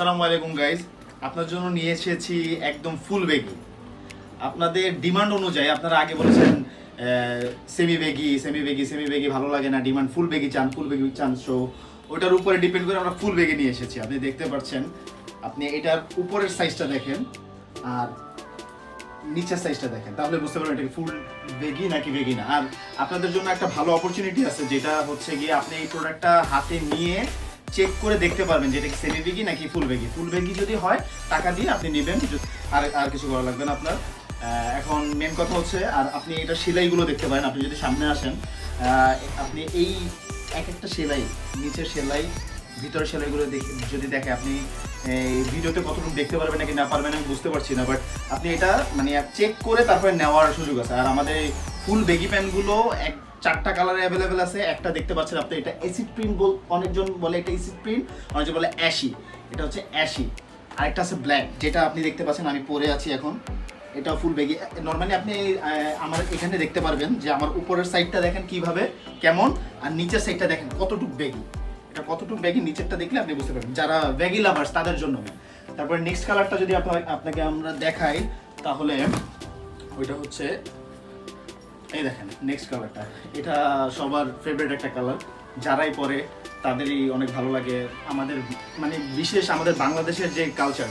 আসসালামু আলাইকুম গাইজ, আপনার জন্য নিয়ে এসেছি একদম ফুল বেগি। আপনাদের ডিমান্ড অনুযায়ী আপনারা আগে বলেছেন সেমি বেগি ভালো লাগে না, ডিমান্ড ফুল বেগি চান। সো ওটার উপরে ডিপেন্ড করে আমরা ফুল বেগি নিয়ে এসেছি। আপনি দেখতে পাচ্ছেন, আপনি এটার উপরের সাইজটা দেখেন আর নিচের সাইজটা দেখেন, তাহলে বুঝতে পারবেন এটা কি ফুল বেগি নাকি বেগি না। আর আপনাদের জন্য একটা ভালো অপরচুনিটি আছে, যেটা হচ্ছে গিয়ে আপনি এই প্রোডাক্টটা হাতে নিয়ে চেক করে দেখতে পারবেন যে এটা কি সেমি বেগি নাকি ফুল বেগি। ফুল বেগি যদি হয় টাকা দিয়ে আপনি নেবেন, আর কিছু করা লাগবে না আপনার। এখন মেন কথা হচ্ছে, আর আপনি এটা সেলাইগুলো দেখতে পারেন। আপনি যদি সামনে আসেন, আপনি এই এক একটা সেলাই, নিচের সেলাই, ভিতরের সেলাইগুলো যদি দেখে, আপনি ভিডিওতে কতটুকু দেখতে পারবেন নাকি না পারবেন আমি বুঝতে পারছি না, বাট আপনি এটা মানে চেক করে তারপরে নেওয়ার সুযোগ আছে। আর আমাদের ফুল বেগি প্যান্টগুলো চারটা কালারে অ্যাভেলেবেল আছে। একটা দেখতে পাচ্ছেন আপনি, এটা অ্যাসিড প্রিন্ট, অনেকজন বলে এটা অ্যাসিড প্রিন্ট, অনেকজন বলে অ্যাশি। এটা হচ্ছে অ্যাশি। আরেকটা আছে ব্ল্যাক, যেটা আপনি দেখতে পাচ্ছেন আমি পরে আছি এখন। এটাও ফুল বেগি। নর্মালি আপনি আমার এখানে দেখতে পারবেন যে আমার উপরের সাইডটা দেখেন কিভাবে কেমন, আর নিচের সাইডটা দেখেন কতটুকু বেগি। এটা কতটুকু ব্যাগি নিচেরটা দেখলে আপনি বুঝতে পারবেন, যারা ব্যাগি লাভার্স তাদের জন্য। তারপরে নেক্সট কালারটা যদি আপনাকে আমরা দেখাই, তাহলে ওইটা হচ্ছে এই দেখেন নেক্সট কালারটা। এটা সবার ফেভারিট একটা কালার, যারাই পরে তাদেরই অনেক ভালো লাগে। আমাদের মানে বিশেষ আমাদের বাংলাদেশের যে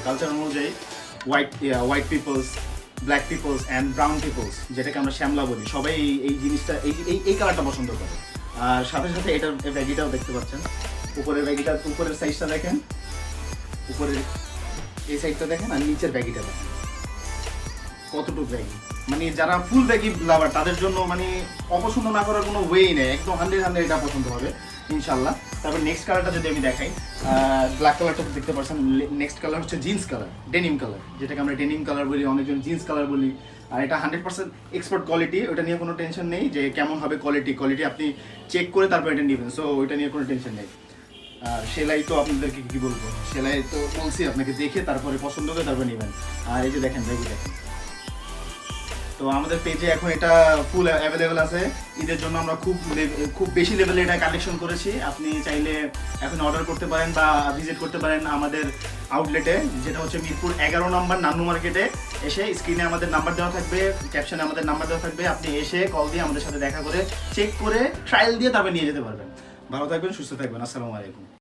কালচার অনুযায়ী white peoples, black peoples and brown peoples, যেটাকে আমরা শ্যামলা বলি, সবাই এই জিনিসটা এই কালারটা পছন্দ করে। আর সাথে সাথে এটার ব্যাগিটাও দেখতে পাচ্ছেন, উপরের সাইজটা দেখেন, উপরের এই সাইডটা দেখেন, আর নিচের ব্যাগিটা দেখেন কতটুকু ব্যাগি। মানে যারা ফুল ব্যাগি লাভার তাদের জন্য মানে অপছন্দ না করার কোনো ওয়েই নেই, একদম 100 এটা পছন্দ হবে ইনশাল্লাহ। তারপর নেক্সট কালারটা যদি আমি দেখাই, ব্ল্যাক কালারটা দেখতে পাচ্ছেন। নেক্সট কালার হচ্ছে জিন্স কালার, ডেনিম কালার, যেটাকে আমরা ডেনিম কালার বলি, অনেকজন জিন্স কালার বলি। আর এটা 100% এক্সপার্ট কোয়ালিটি, ওটা নিয়ে কোনো টেনশন নেই যে কেমন হবে কোয়ালিটি আপনি চেক করে তারপর এটা নেবেন। সো ওইটা নিয়ে কোনো টেনশন নেই। আর সেলাই তো আপনাদেরকে কী বলবো, সেলাই তো বলছি আপনাকে, দেখে তারপরে পছন্দ করে তারপরে নেবেন। আর এই যে দেখেন ব্যাগি দেখেন। তো আমাদের পেজে এখন এটা ফুল অ্যাভেলেবেল আছে। ঈদের জন্য আমরা খুব বেশি লেভেলে এটা কালেকশন করেছি। আপনি চাইলে এখন অর্ডার করতে পারেন বা ভিজিট করতে পারেন আমাদের আউটলেটে, যেটা হচ্ছে মিরপুর 11 নম্বর নান্নু মার্কেটে। এসে স্ক্রিনে আমাদের নাম্বার দেওয়া থাকবে, ক্যাপশনে আমাদের নাম্বার দেওয়া থাকবে। আপনি এসে কল দিয়ে আমাদের সাথে দেখা করে চেক করে ট্রায়াল দিয়ে তারপরে নিয়ে যেতে পারবেন। ভালো থাকবেন, সুস্থ থাকবেন। আসসালামু আলাইকুম।